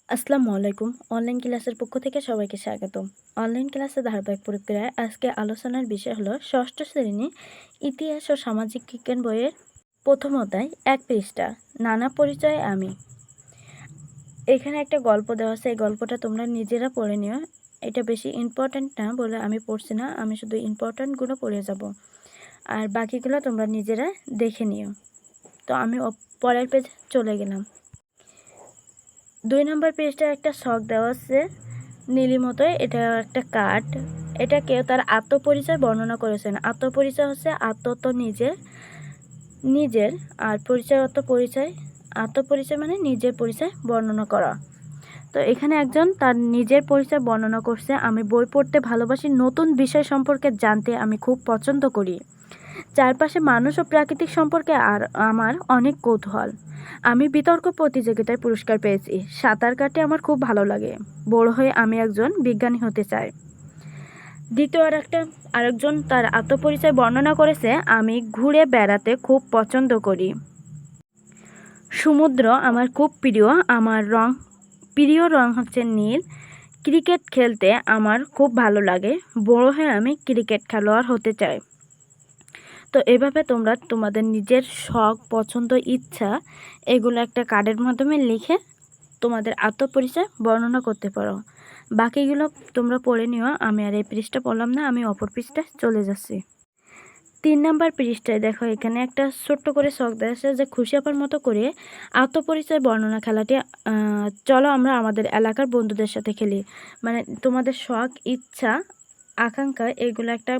আসসালামু আলাইকুম। অনলাইন ক্লাসের পক্ষ থেকে সবাইকে স্বাগতম। অনলাইন ক্লাসে ধারাবাহিক প্রক্রিয়ায় আজকে আলোচনার বিষয় হলো ষষ্ঠ শ্রেণী ইতিহাস ও সামাজিক বিজ্ঞান বইয়ের প্রথম অধ্যায় ১ পৃষ্ঠা নানা পরিচয়ে আমি। এখানে একটা গল্প দেওয়া আছে, এই গল্পটা তোমরা নিজেরা পড়ে নিও। এটা বেশি ইম্পর্ট্যান্ট না বলে আমি পড়ছি না, আমি শুধু ইম্পর্ট্যান্টগুলো পড়ে যাব, আর বাকিগুলো তোমরা নিজেরা দেখে নিও। তো আমি পরের পেজ চলে গেলাম। ২ নম্বর পেজটায় একটা শখ দেওয়া আছে নীলি মতোই, এটা একটা কার্ড। এটা কেউ তার আত্মপরিচয় বর্ণনা করেছেন। আত্মপরিচয় হচ্ছে আত্মত নিজের আর পরিচয় আত্মপরিচয় মানে নিজের পরিচয় বর্ণনা করা। তো এখানে একজন তার নিজের পরিচয় বর্ণনা করছে। আমি বই পড়তে ভালোবাসি, নতুন বিষয় সম্পর্কে জানতে আমি খুব পছন্দ করি। চারপাশে মানুষ ও প্রাকৃতিক সম্পর্কে আর আমার অনেক কৌতূহল। আমি বিতর্ক প্রতিযোগিতায় পুরস্কার পেয়েছি। সাঁতার কাটতে আমার খুব ভালো লাগে। বড় হয়ে আমি একজন বিজ্ঞানী হতে চাই। দ্বিতীয় আরেকজন তার আত্মপরিচয় বর্ণনা করেছে, আমি ঘুরে বেড়াতে খুব পছন্দ করি। সমুদ্র আমার খুব প্রিয়। আমার প্রিয় রং হচ্ছে নীল। ক্রিকেট খেলতে আমার খুব ভালো লাগে। বড় হয়ে আমি ক্রিকেট খেলোয়াড় হতে চাই। তো এভাবে তোমরা তোমাদের নিজের শখ, পছন্দ, ইচ্ছা এগুলো একটা কার্ডের মাধ্যমে লিখে তোমাদের আত্মপরিচয় বর্ণনা করতে পারো। বাকিগুলো তোমরা পড়ে নিও। আমি আর এই পৃষ্ঠা পড়লাম না, আমি অপর পৃষ্ঠায় চলে যাচ্ছি। ৩ নাম্বার পৃষ্ঠায় দেখো, এখানে একটা ছোট্ট করে শখ দেওয়া আছে যে খুশি আপার মতো করে আত্মপরিচয় বর্ণনা খেলাটি চলো আমরা আমাদের এলাকার বন্ধুদের সাথে খেলি। মানে তোমাদের শখ, ইচ্ছা, আকাঙ্ক্ষা এগুলো একটা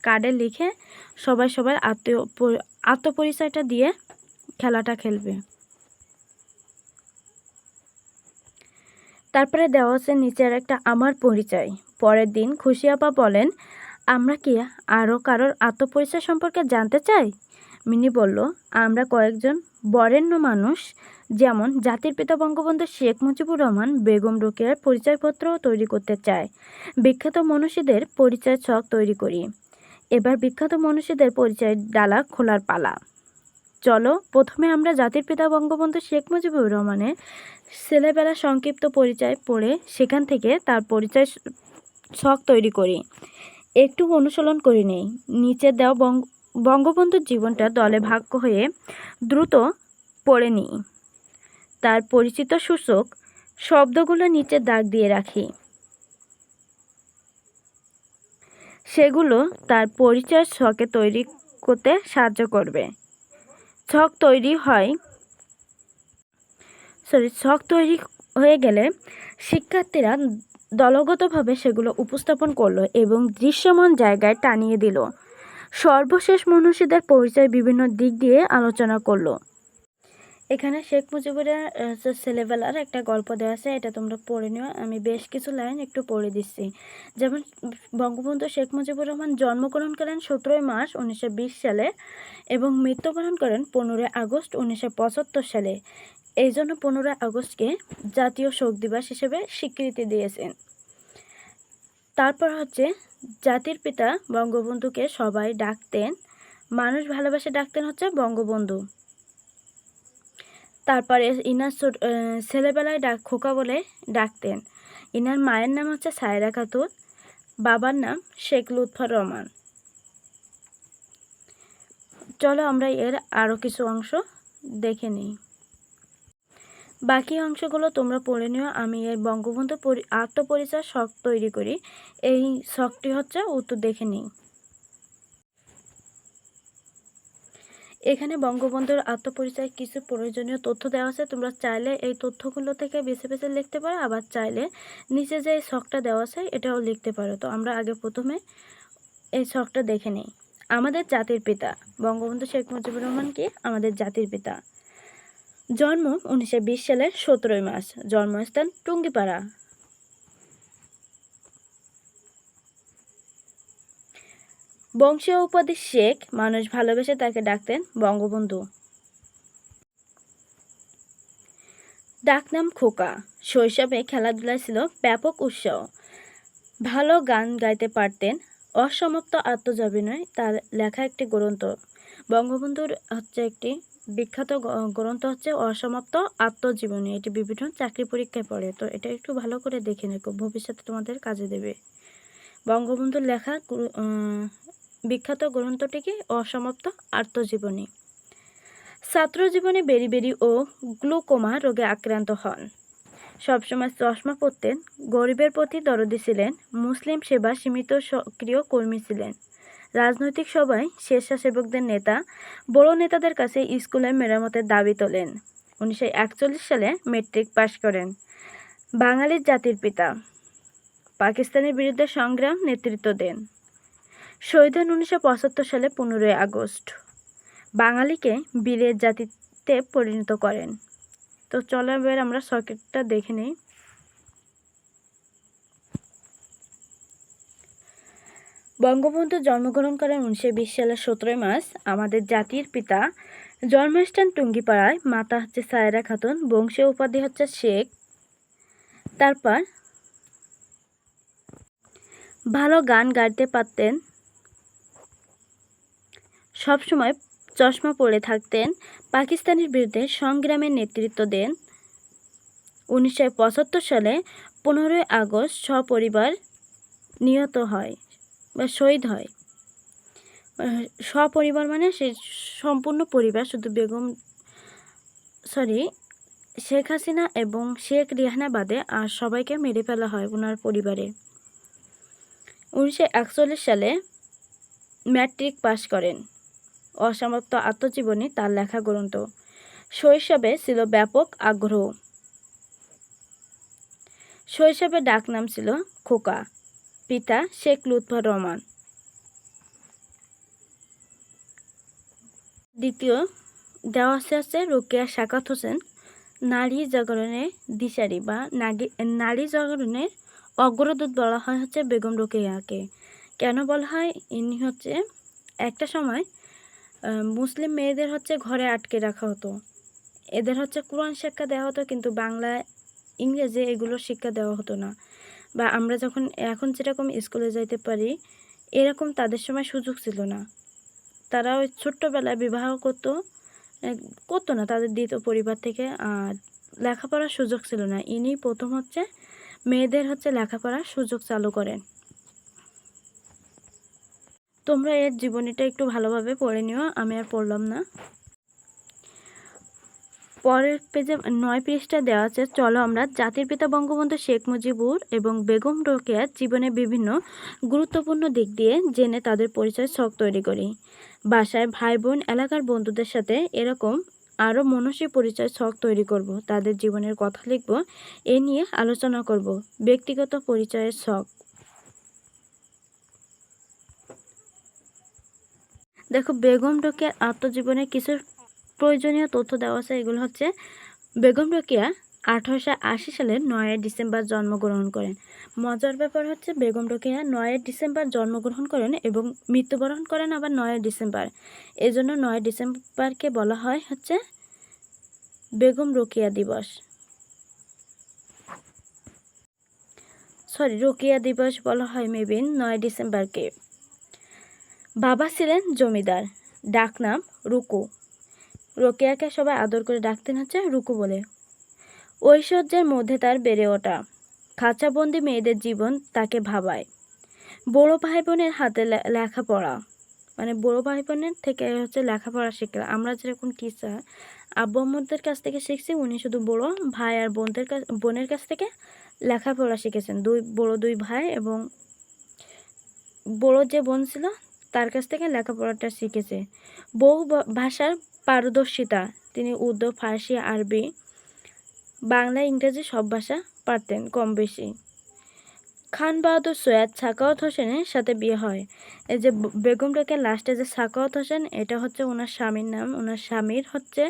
কার্ডে লিখে সবার আত্মপরিচয়টা দিয়ে খেলাটা খেলবে। তারপরে দেওয়া আছে নিচের একটা আমার পরিচয়। পরের দিন খুশি আপা বলেন, আমরা কি আরও কারোর আত্মপরিচয় সম্পর্কে জানতে চাই? মিনি বলল, আমরা কয়েকজন বরেণ্য মানুষ, যেমন জাতির পিতা বঙ্গবন্ধু শেখ মুজিবুর রহমান, বেগম রোকেয়ার পরিচয়পত্র তৈরি করতে চায়। বিখ্যাত মনীষীদের পরিচয় ছক তৈরি করি। এবার বিখ্যাত মনীষীদের পরিচয় ডালা খোলার পালা। চলো প্রথমে আমরা জাতির পিতা বঙ্গবন্ধু শেখ মুজিবুর রহমানের ছেলেবেলার সংক্ষিপ্ত পরিচয় পড়ে সেখান থেকে তার পরিচয় ছক তৈরি করি। একটু অনুশীলন করে নেই। নিচে দেওয়া বঙ্গবন্ধুর জীবনটা দলে ভাগ হয়ে দ্রুত পড়ে নিই। তার পরিচিত সূচক শব্দগুলো নিচে দাগ দিয়ে রাখি। সেগুলো তার পরিচয় ছকে তৈরি করতে সাহায্য করবে। ছক তৈরি হয়ে গেলে শিক্ষার্থীরা দলগতভাবে সেগুলো উপস্থাপন করলো এবং দৃশ্যমান জায়গায় টানিয়ে দিল। সর্বশেষ মনীষীদের পরিচয় বিভিন্ন দিক দিয়ে আলোচনা করলো। এখানে শেখ মুজিবুরের ছেলেবেলার একটা গল্প দেওয়া আছে, এটা তোমরা পড়ে নিও। আমি বেশ কিছু লাইন একটু পড়ে দিচ্ছি। যেমন বঙ্গবন্ধু শেখ মুজিবুর রহমান জন্মগ্রহণ করেন 17 মার্চ 1920 সালে এবং মৃত্যুবরণ করেন 15 আগস্ট 1975 সালে। এই জন্য 15 আগস্টকে জাতীয় শোক দিবস হিসেবে স্বীকৃতি দিয়েছেন। তারপর হচ্ছে জাতির পিতা বঙ্গবন্ধুকে সবাই ডাকতেন, মানুষ ভালোবাসে ডাকতেন হচ্ছে বঙ্গবন্ধু। তারপরে ইনার ছেলেবেলায় খোকা বলে ডাকতেন। ইনার মায়ের নাম হচ্ছে সায়রা খাতুন, বাবার নাম শেখ লুৎফর রহমান। চলো আমরা এর আরও কিছু অংশ দেখে নিই। বাকি অংশগুলো তোমরা পড়ে নিও। আমি এর বঙ্গবন্ধু আত্মপরিচয় শখ তৈরি করি, এই শখটি হচ্ছে উত্তর দেখে নিই। এখানে বঙ্গবন্ধুর আত্মপরিচয় কিছু প্রয়োজনীয় তথ্য দেওয়া আছে। তোমরা চাইলে এই তথ্যগুলো থেকে বেছে বেছে লিখতে পারো, আবার চাইলে নিচে যে শখটা দেওয়া আছে এটাও লিখতে পারো। তো আমরা আগে প্রথমে এই শখটা দেখে নিই। আমাদের জাতির পিতা বঙ্গবন্ধু শেখ মুজিবুর রহমান কি আমাদের জাতির পিতা। জন্ম 1920 সালের 17 মার্চ। জন্মস্থান টুঙ্গিপাড়া। বংশীয় উপাধি শেখ, মানুষ ভালোবেসে তাকে ডাকতেন বঙ্গবন্ধু। ডাকনাম খোকা। শৈশবে খেলাধুলায় ছিল ব্যাপক উৎসাহ। ভালো গান গাইতে পারতেন। অসমাপ্ত আত্মজীবনী তার লেখা একটি গ্রন্থ। বঙ্গবন্ধুর হচ্ছে একটি বিখ্যাত গ্রন্থ হচ্ছে অসমাপ্ত আত্মজীবনী। এটি বিভিন্ন চাকরি পরীক্ষায় পড়ে, তো এটা একটু ভালো করে দেখে নেবো, ভবিষ্যতে তোমাদের কাজে দেবে। বঙ্গবন্ধুর লেখা বিখ্যাত গ্রন্থটি কি? অসমাপ্ত আত্মজীবনী। ছাত্র জীবনে বেরি ও গ্লুকোমা রোগে আক্রান্ত হন। সবসময় চশমা পরতেন। গরিবের প্রতি দরদি ছিলেন। মুসলিম সেবা সীমিত সক্রিয় কর্মী ছিলেন। রাজনৈতিক সভায় স্বেচ্ছাসেবকদের নেতা, বড় নেতাদের কাছে স্কুলের মেরামতের দাবি তোলেন। 1941 সালে মেট্রিক পাশ করেন। বাঙালির জাতির পিতা। পাকিস্তানের বিরুদ্ধে সংগ্রাম নেতৃত্ব দেন। শহীদ হন 1975 সালে 15ই আগস্ট। বাঙালিকে বীরের জাতিতে পরিণত করেন। তো চলো এবার আমরা সার্কিটটা দেখে নিই। বঙ্গবন্ধু জন্মগ্রহণ করেন 1920 সালের 17 মার্চ। আমাদের জাতির পিতা। জন্মস্থান টুঙ্গিপাড়ায়। মাতা হচ্ছে সায়রা খাতুন। বংশীয় উপাধি হচ্ছে শেখ। তারপর ভালো গান গাইতে পারতেন। সবসময় চশমা পরে থাকতেন। পাকিস্তানের বিরুদ্ধে সংগ্রামের নেতৃত্ব দেন। 1975 সালে 15ই আগস্ট সপরিবার নিহত হয় বা শহীদ হয়। সপরিবার মানে সে সম্পূর্ণ পরিবার, শুধু শেখ হাসিনা এবং শেখ রেহানা বাদে আর সবাইকে মেরে ফেলা হয় ওনার পরিবারে। 1941 সালে ম্যাট্রিক পাশ করেন। অসমাপ্ত আত্মজীবনী তার লেখা গ্রন্থ। শৈশবে ছিল ব্যাপক আগ্রহ। শৈশবে ডাকনাম ছিল খোকা। পিতা শেখ লুৎফর রহমান। দ্বিতীয় দেওয়া আছে রোকেয়া সাকাত হোসেন। নারী জাগরণের দিশারি বা নারী জাগরণের অগ্রদূত বলা হয় হচ্ছে বেগম রোকেয়াকে। কেন বলা হয়? ইনি হচ্ছে একটা সময় মুসলিম মেয়েদের হচ্ছে ঘরে আটকে রাখা হতো। এদের হচ্ছে কোরআন শিক্ষা দেওয়া হতো, কিন্তু বাংলা ইংরেজি এগুলো শিক্ষা দেওয়া হতো না। বা আমরা যখন এখন যেরকম স্কুলে যাইতে পারি, এরকম তাদের সময় সুযোগ ছিল না। তারা ওই ছোট্টবেলায় বিবাহ করতো না, তাদের দিত পরিবার থেকে। আর লেখাপড়ার সুযোগ ছিল না। ইনি প্রথম হচ্ছে মেয়েদের হচ্ছে লেখাপড়ার সুযোগ চালু করেন। তোমরা এর জীবনীটা একটু ভালোভাবে পড়ে নিও, আমি আর পড়লাম না। পরের পেজে 9 পৃষ্ঠা দেওয়া আছে। চলো আমরা জাতির পিতা বঙ্গবন্ধু শেখ মুজিবুর এবং বেগম রোকেয়ার জীবনের বিভিন্ন গুরুত্বপূর্ণ দিক দিয়ে জেনে তাদের পরিচয় ছক তৈরি করি। বাসায় ভাই বোন, এলাকার বন্ধুদের সাথে এরকম আরও মনস্বী পরিচয় ছক তৈরি করব। তাদের জীবনের কথা লিখব, এ নিয়ে আলোচনা করব। ব্যক্তিগত পরিচয়ের ছক। দেখো, বেগম রোকেয়ার আত্মজীবনের কিছু প্রয়োজনীয় তথ্য দেওয়া আছে। এগুলো হচ্ছে বেগম রোকেয়া 1880 সালের 9 ডিসেম্বর জন্মগ্রহণ করেন। মজার ব্যাপার হচ্ছে বেগম রোকেয়া 9 ডিসেম্বর জন্মগ্রহণ করেন এবং মৃত্যুবরণ করেন আবার 9 ডিসেম্বর। এজন্য 9 ডিসেম্বরকে বলা হয় হচ্ছে বেগম রোকেয়া দিবস। রোকেয়া দিবস বলা হয় মেবি 9 ডিসেম্বরকে। বাবা ছিলেন জমিদার। ডাকনাম রুকু। রোকেয়াকে সবাই আদর করে ডাকতেন হচ্ছে রুকু বলে। ঐশ্বর্যের মধ্যে তার বেড়ে ওঠা। খাঁচাবন্দি মেয়েদের জীবন তাকে ভাবায়। বড় ভাই বোনের হাতে লেখাপড়া, মানে বড় ভাই বোনের থেকে হচ্ছে লেখাপড়া শিখা। আমরা যেরকম টিচার আব্বু আম্মুদের কাছ থেকে শিখছি, উনি শুধু বড় ভাই আর বোনের কাছ থেকে লেখাপড়া শিখেছেন। দুই ভাই এবং বড় যে বোন ছিল তার কাছ থেকে লেখাপড়াটা শিখেছে। বহু ভাষার পারদর্শিতা। তিনি উর্দু, ফার্সি, আরবি, বাংলা, ইংরেজি সব ভাষা পারতেন কম বেশি। খান বাহাদুর সৈয়দ সাখাওয়াত হোসেনের সাথে বিয়ে হয়। এই যে বেগম রোকেয়ার লাস্টে যে সাখাওয়াত হোসেন, এটা হচ্ছে ওনার স্বামীর নাম। ওনার স্বামীর হচ্ছে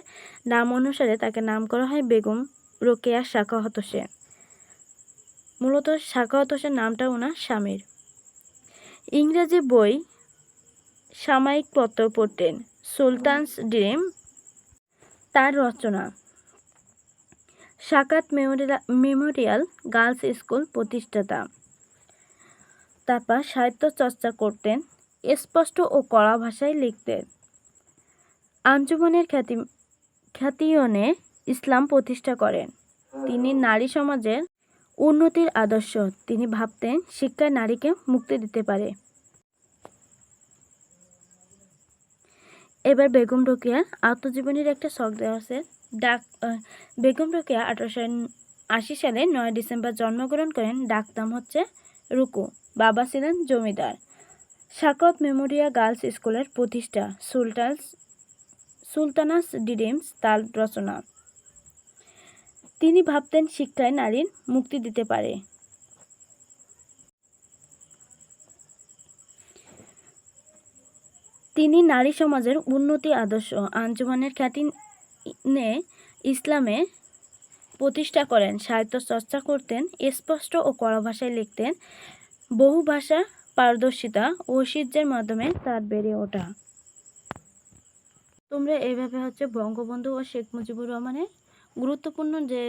নাম অনুসারে তাকে নাম করা হয় বেগম রোকেয়া সাখাওয়াত হোসেন। মূলত সাখাওয়াত হোসেন নামটা ওনার স্বামীর। ইংরেজি বই, সাময়িক পত্র পড়তেন। সুলতানস ড্রিম তার রচনা। সাকাত মেমোরিয়াল গার্লস স্কুল প্রতিষ্ঠাতা। তারপর সাহিত্য চর্চা করতেন। স্পষ্ট ও কড়া ভাষায় লিখতেন। আঞ্জুমানের খ্যাতি খ্যাতিয়নে ইসলাম প্রতিষ্ঠা করেন। তিনি নারী সমাজের উন্নতির আদর্শ। তিনি ভাবতেন শিক্ষায় নারীকে মুক্তি দিতে পারে। এবার বেগম রোকেয়ার আত্মজীবনীর একটা শখ দেওয়া আছে। বেগম রোকেয়া 1880 সালে 9 ডিসেম্বর জন্মগ্রহণ করেন। ডাকনাম হচ্ছে রুকু। বাবা ছিলেন জমিদার। সাকাওয়াত মেমোরিয়াল গার্লস স্কুলের প্রতিষ্ঠা। সুলতানাস ডিরিমস তার রচনা। তিনি ভাবতেন শিক্ষায় নারীর মুক্তি দিতে পারে। তিনি নারী সমাজের উন্নতি আদর্শ আঞ্জুমানের খ্যাতি নিয়ে ইসলামে প্রতিষ্ঠা করেন। সাহিত্য চর্চা করতেন, স্পষ্ট ও কড়া ভাষায় লিখতেন। বহু ভাষা পারদর্শিতা ও ঐতিহ্যের মাধ্যমে তার বেড়ে ওঠা। তোমরা এইভাবে হচ্ছে বঙ্গবন্ধু ও শেখ মুজিবুর রহমানের গুরুত্বপূর্ণ যে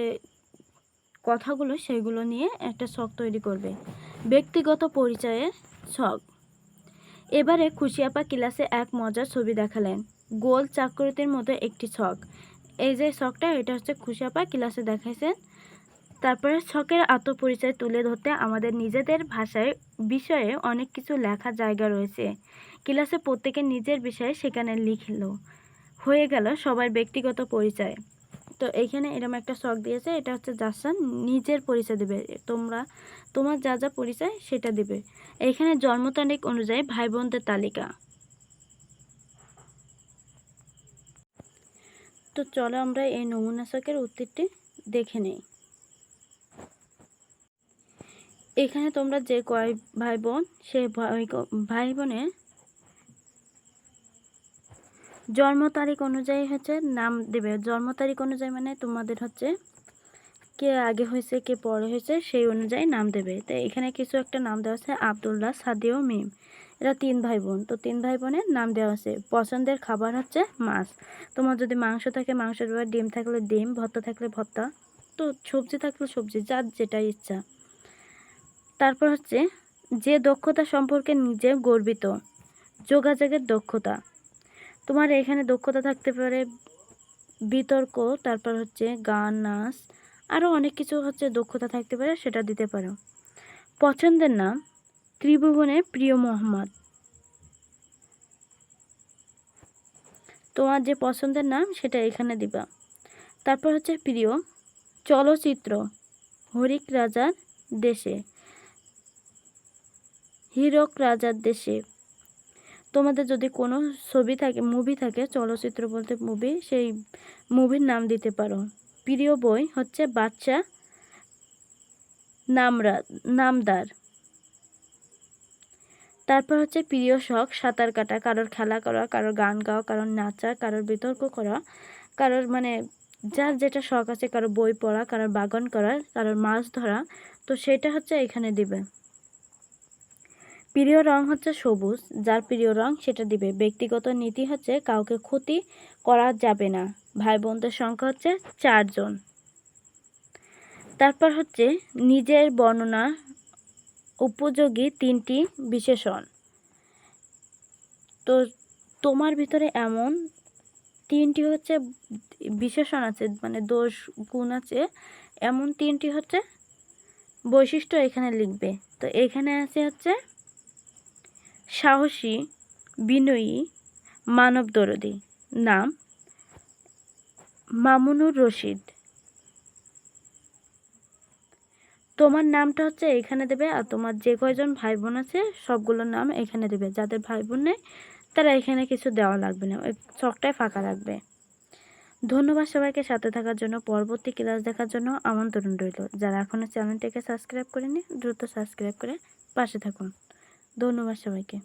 কথাগুলো সেগুলো নিয়ে একটা ছক তৈরি করবে। ব্যক্তিগত পরিচয়ের ছক। এবারে খুশি আপা ক্লাসে এক মজার ছবি দেখালেন। গোল চাকরিতির মতো একটি ছক। এই যে ছকটা, এটা হচ্ছে খুশি আপা ক্লাসে দেখাইছেন। তারপরে ছকের আত্মপরিচয় তুলে ধরতে আমাদের নিজেদের ভাষায় বিষয়ে অনেক কিছু লেখার জায়গা রয়েছে। ক্লাসে প্রত্যেকের নিজের বিষয়ে সেখানে লিখলো। হয়ে গেল সবার ব্যক্তিগত পরিচয়। তো এইখানে এরকম একটা ছক দিয়েছে। এটা হচ্ছে জাসান নিজের পরিচয় দেবে। তোমার যা যা পরিচয় সেটা দিবে। এইখানে জন্ম তারিখ অনুযায়ী ভাই বোনদের তালিকা। তো চলো আমরা এই নমুনা ছকের উত্তরটি দেখে নেই। এখানে তোমরা যে কয় ভাই বোন, সেই ভাই বোনের জন্ম তারিখ অনুযায়ী হচ্ছে নাম দেবে। জন্ম তারিখ অনুযায়ী মানে তোমাদের হচ্ছে কে আগে হয়েছে কে পরে হয়েছে সেই অনুযায়ী নাম দেবে। তো এখানে কিছু একটা নাম দেওয়া আছে, আবদুল্লাহ, সাদিয়া ও মিম। এরা 3 ভাই বোন। তো 3 ভাই বোনের নাম দেওয়া আছে। পছন্দের খাবার হচ্ছে মাছ। তোমার যদি মাংস থাকে মাংসের ব্যাপার, ডিম থাকলে ডিম, ভর্তা থাকলে ভর্তা, তো সবজি থাকলে সবজি, যার যেটা ইচ্ছা। তারপর হচ্ছে যে দক্ষতা সম্পর্কে নিজে গর্বিত। যোগাযোগের দক্ষতা। তোমার এখানে দক্ষতা থাকতে পারে বিতর্ক, তারপর হচ্ছে গান, নাচ, আরও অনেক কিছু হচ্ছে দক্ষতা থাকতে পারে, সেটা দিতে পারো। পছন্দের নাম ত্রিভুবনের প্রিয় মোহাম্মদ। তোমার যে পছন্দের নাম সেটা এখানে দিবা। তারপর হচ্ছে প্রিয় চলচ্চিত্র হরিক রাজার দেশে, হীরক রাজার দেশে। তোমাদের যদি কোনো ছবি থাকে, মুভি থাকে, চলচ্চিত্র বলতে মুভি, সেই মুভির নাম দিতে পারো। প্রিয় বই হচ্ছে বাদশা নামদার। তারপর হচ্ছে প্রিয় শখ সাঁতার কাটা, কারোর খেলা করা, কারোর গান গাওয়া, কারোর নাচা, কারোর বিতর্ক করা, কারোর মানে যার যেটা শখ আছে, কারোর বই পড়া, কারোর বাগান করা, কারোর মাছ ধরা, তো সেটা হচ্ছে এখানে দিবে। প্রিয় রং হচ্ছে সবুজ, যার প্রিয় রং সেটা দিবে। ব্যক্তিগত নীতি হচ্ছে কাউকে ক্ষতি করা যাবে না। ভাই বোনদের সংখ্যা হচ্ছে 4 জন। তারপর হচ্ছে নিজের বর্ণনা উপযোগী 3টি বিশেষণ। তো তোমার ভিতরে এমন 3টি হচ্ছে বিশেষণ আছে, মানে দোষ গুণ আছে, এমন 3টি হচ্ছে বৈশিষ্ট্য এখানে লিখবে। তো এখানে আছে হচ্ছে সাহসী, বিনয়ী, মানবদরদী। নাম মামুনুর রশিদ। তোমার নামটা হচ্ছে এখানে দেবে, আর তোমার যে কয়জন ভাই বোন আছে সবগুলোর নাম এখানে দেবে। যাদের ভাই বোন নেই তারা এখানে কিছু দেওয়া লাগবে না, ওই ছকটায় ফাঁকা রাখবে। ধন্যবাদ সবাইকে সাথে থাকার জন্য। পরবর্তী ক্লাস দেখার জন্য আমন্ত্রণ রইল। যারা এখনও চ্যানেলটিকে সাবস্ক্রাইব করেনি দ্রুত সাবস্ক্রাইব করে পাশে থাকুন। ধন্যবাদ সবাইকে।